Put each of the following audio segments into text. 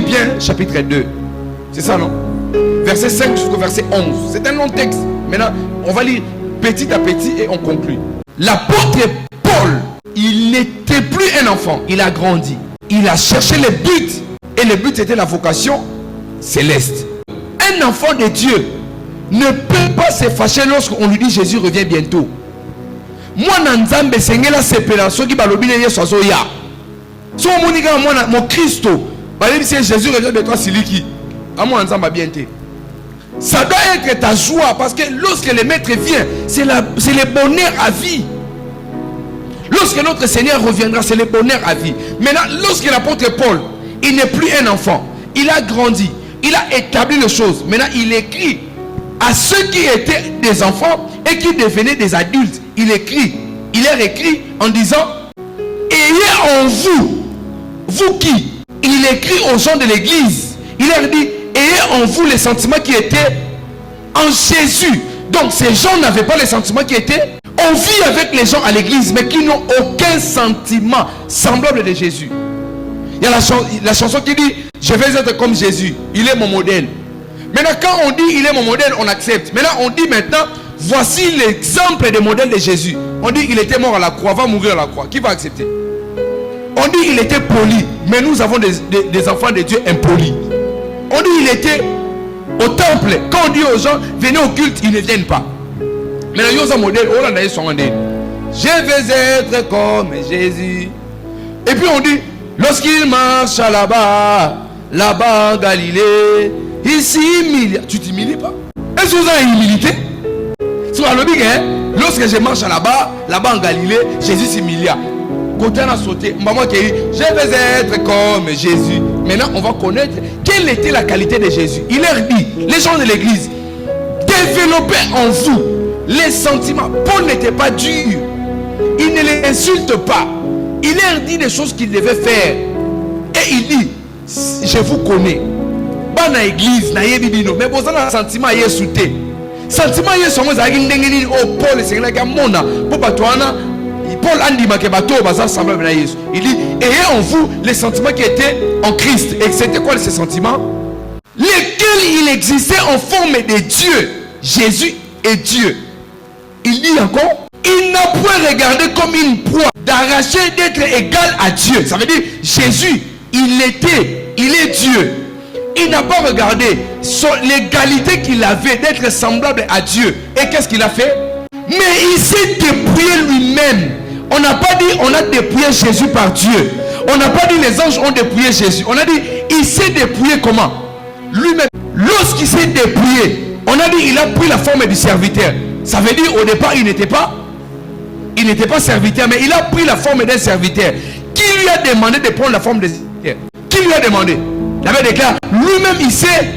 Philippiens chapitre 2. C'est ça, non? Verset 5 jusqu'au verset 11. C'est un long texte. Maintenant, on va lire petit à petit et on conclut. L'apôtre Paul, il n'était plus un enfant. Il a grandi. Il a cherché le but. Et le but était la vocation céleste. Un enfant de Dieu ne peut pas se fâcher lorsqu'on lui dit Jésus revient bientôt. Moi, Nanzambe, Sengela Sepela, ceux qui balobine Yesu Azoya. Si on dit que mon Christo, Jésus revient de toi, Siliki. À moi, Nanzamba bientôt. Ça doit être ta joie parce que lorsque le maître vient, c'est le bonheur à vie. Lorsque notre Seigneur reviendra, c'est le bonheur à vie. Maintenant, lorsque l'apôtre Paul, il n'est plus un enfant, il a grandi, il a établi les choses. Maintenant, il écrit à ceux qui étaient des enfants et qui devenaient des adultes. Il leur écrit en disant: ayez en vous, vous qui? Il écrit aux gens de l'église. Il leur dit: ayez en vous les sentiments qui étaient en Jésus. Donc ces gens n'avaient pas les sentiments qui étaient. On vit avec les gens à l'église, mais qui n'ont aucun sentiment semblable de Jésus. Il y a la chanson qui dit: je vais être comme Jésus, il est mon modèle. Maintenant, quand on dit il est mon modèle, on accepte. Maintenant, on dit maintenant: voici l'exemple des modèles de Jésus. On dit il était mort à la croix, va mourir à la croix. Qui va accepter? On dit il était poli, mais nous avons des enfants de Dieu impolis. On dit il était au temple. Quand on dit aux gens venez au culte, ils ne viennent pas. Maintenant, il y a un modèle. Je vais être comme Jésus. Et puis on dit lorsqu'il marche là-bas en Galilée, ici, tu t'humilies pas? Est-ce que vous avez une humilité? Lorsque je marche là-bas en Galilée, Jésus s'humilia. Côté on a sauté, maman qui dit je vais être comme Jésus. Maintenant, on va connaître quelle était la qualité de Jésus. Il leur dit, les gens de l'église, développez en vous les sentiments. Paul n'était pas dur. Il ne les insulte pas. Il leur dit des choses qu'il devait faire. Et il dit, je vous connais. Dans l'église, mais vous avez un sentiment à sauter. Sentiment à sauter, oh Paul, c'est là Paul a dit il dit, ayez en vous les sentiments qui étaient en Christ. Et c'était quoi ces sentiments? Lesquels il existait en forme de Dieu. Jésus est Dieu. Il dit encore, il n'a point regardé comme une proie d'arracher d'être égal à Dieu. Ça veut dire Jésus, il est Dieu. Il n'a pas regardé l'égalité qu'il avait d'être semblable à Dieu. Et qu'est-ce qu'il a fait? Mais il s'est dépouillé lui-même. On n'a pas dit on a dépouillé Jésus par Dieu. On n'a pas dit les anges ont dépouillé Jésus. On a dit il s'est dépouillé comment? Lui-même. Lorsqu'il s'est dépouillé, on a dit il a pris la forme du serviteur. Ça veut dire au départ il n'était pas serviteur, mais il a pris la forme d'un serviteur. Qui lui a demandé de prendre la forme de serviteur? Qui lui a demandé? Il avait déclaré lui-même il s'est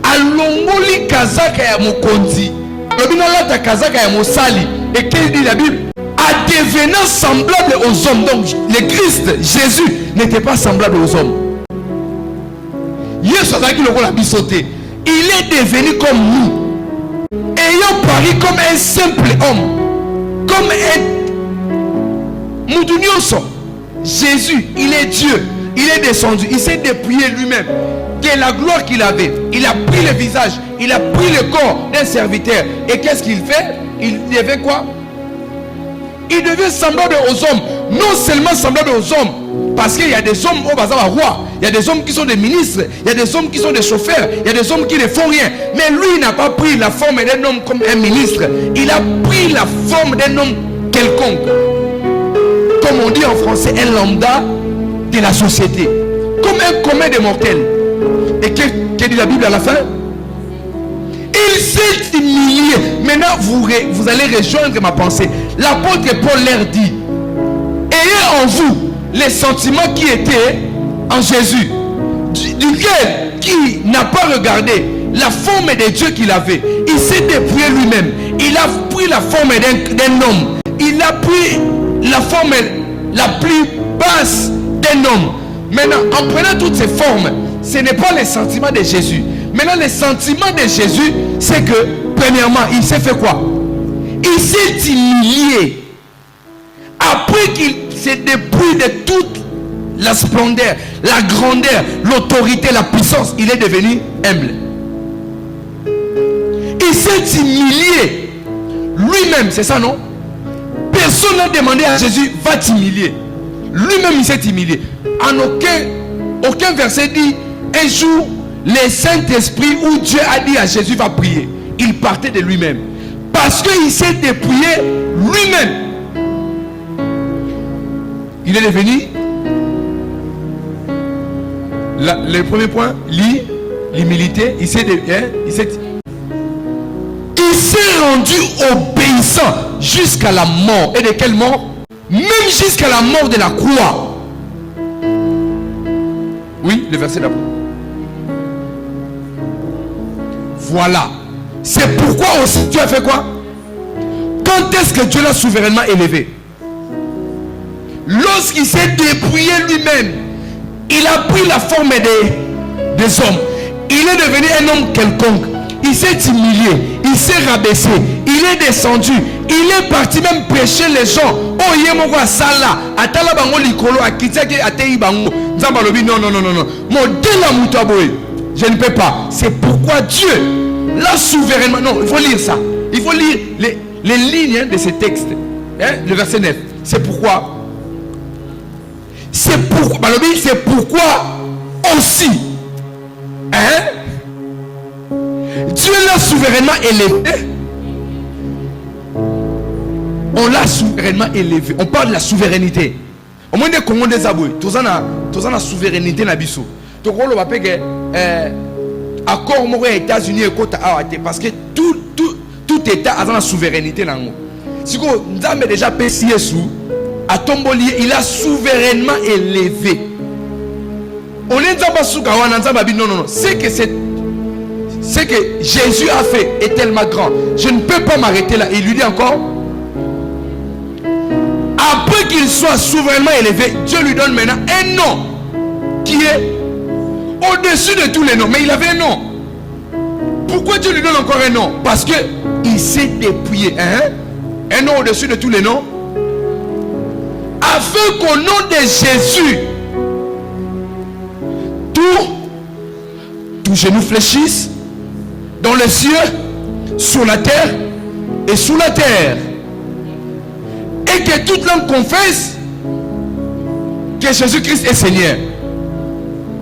alongoli kazaka ya mokonzi. Et qu'est-ce dit la Bible? À devenant semblable aux hommes. Donc le Christ, Jésus, n'était pas semblable aux hommes. Il est devenu comme nous, ayant paru comme un simple homme, comme un Moudunioso. Jésus, il est Dieu, il est descendu, il s'est dépouillé lui-même. De la gloire qu'il avait, il a pris le visage, il a pris le corps d'un serviteur. Et qu'est-ce qu'il fait? Il devait quoi? Il devient semblable aux hommes. Non seulement semblable aux hommes, parce qu'il y a des hommes au bazar roi, il y a des hommes qui sont des ministres, il y a des hommes qui sont des chauffeurs, il y a des hommes qui ne font rien. Mais lui, il n'a pas pris la forme d'un homme comme un ministre. Il a pris la forme d'un homme quelconque. Comme on dit en français, un lambda de la société. Comme un commun des mortels. Et que dit la Bible à la fin? Il s'est humilié. Maintenant, vous allez rejoindre ma pensée. L'apôtre Paul leur dit, ayez en vous les sentiments qui étaient en Jésus, duquel qui n'a pas regardé la forme de Dieu qu'il avait. Il s'est dépouillé lui-même. Il a pris la forme d'un homme. Il a pris la forme la plus basse d'un homme. Maintenant, en prenant toutes ces formes, ce n'est pas les sentiments de Jésus. Maintenant, les sentiments de Jésus, c'est que, premièrement, il s'est fait quoi? Il s'est humilié. Après qu'il s'est dépouillé de toute la splendeur, la grandeur, l'autorité, la puissance, il est devenu humble. Il s'est humilié lui-même, c'est ça, non? Personne n'a demandé à Jésus, va t'humilier. Lui-même, il s'est humilié. En aucun verset dit, un jour, le Saint-Esprit où Dieu a dit à Jésus, va prier. Il partait de lui-même. Parce qu'il s'est dépouillé lui-même. Il est devenu, le premier point, l'humilité. Il s'est rendu obéissant jusqu'à la mort. Et de quelle mort? Même jusqu'à la mort de la croix. Oui, le verset d'après. Voilà. C'est pourquoi aussi Dieu a fait quoi? Quand est-ce que Dieu l'a souverainement élevé? Lorsqu'il s'est dépouillé lui-même, il a pris la forme des hommes. Il est devenu un homme quelconque. Il s'est humilié, il s'est rabaissé, il est descendu, il est parti même prêcher les gens. Oh, yemoko sala, atala bango likolo akiteke atei bango. Nzamba lobi non. Modèle la mutaboy. Je ne peux pas. C'est pourquoi Dieu l'a souverainement. Non, il faut lire ça. Il faut lire les lignes de ces textes. Le verset 9. C'est pourquoi. C'est pourquoi. C'est pourquoi aussi. Dieu l'a souverainement élevé. On l'a souverainement élevé. On parle de la souveraineté. Au moins des Congo des aboués. Tous en a souveraineté na biso. Donc on va payer accord aux États-Unis et côté parce que tout État a la souveraineté là. Si vous avez déjà payé sous à Tomboli, il a souverainement élevé. On est dans non. C'est que Jésus a fait est tellement grand. Je ne peux pas m'arrêter là. Il lui dit encore. Après qu'il soit souverainement élevé, Dieu lui donne maintenant un nom qui est au-dessus de tous les noms. Mais il avait un nom. Pourquoi Dieu lui donne encore un nom? Parce que il s'est dépouillé. Un nom au-dessus de tous les noms. Afin qu'au nom de Jésus, tout genou fléchisse dans les cieux, sur la terre et sous la terre. Et que toute langue confesse que Jésus-Christ est Seigneur.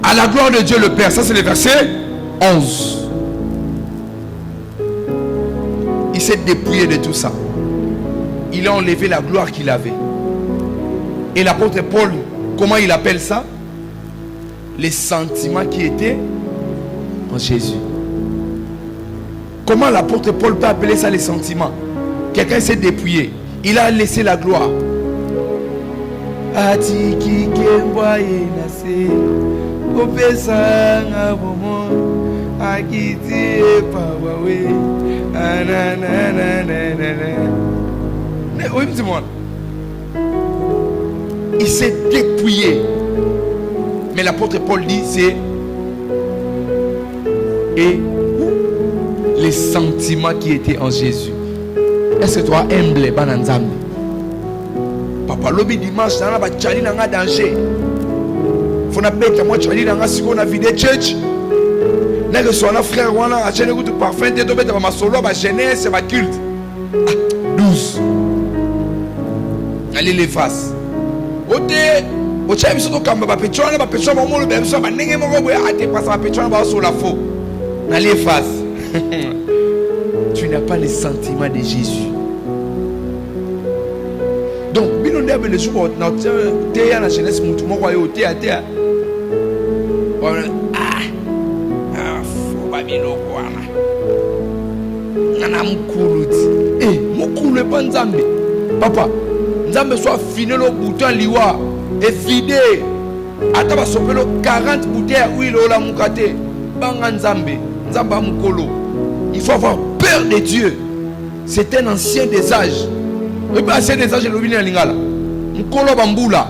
À la gloire de Dieu le Père. Ça c'est le verset 11. Il s'est dépouillé de tout ça. Il a enlevé la gloire qu'il avait. Et l'apôtre Paul, comment il appelle ça? Les sentiments qui étaient en Jésus. Comment l'apôtre Paul peut appeler ça les sentiments? Quelqu'un s'est dépouillé. Il a laissé la gloire. Mais oui, dis-moi. Il s'est dépouillé. Mais l'apôtre Paul dit c'est et les sentiments qui étaient en Jésus. Est-ce que toi humble bananzambi? Papa lobi dimanche dans la chali nanga danger. Faut na bête moi chali nanga siko na vide church. Na que soit na frère wana a chene kutu parfum te to bête ba solo ba jeunesse ba culte. 12. Allez les faces. Ote o chami so to kamba ba petchona ba mo be so ba ndenge mo go ate passa ba petchona ba so la faux. Na les faces. Tu n'as pas les sentiments de Jésus. Donc, bien on est le jour où tu la jeunesse, tu m'as envoyé au théâtre. Faut pas bien le voir. Nana moukoulou. Moukoulou pas Nzambe. Papa, Nzambe soit fini le bouton liwa et vidé. Ataba sopelo 40 bouteilles huile au la moukate. Banga Nzambe. Nzamba moukolo. Il faut avoir peur de Dieu. C'est un ancien des âges. Le ancien des âges, le Lingala. Mkolo Bamboula.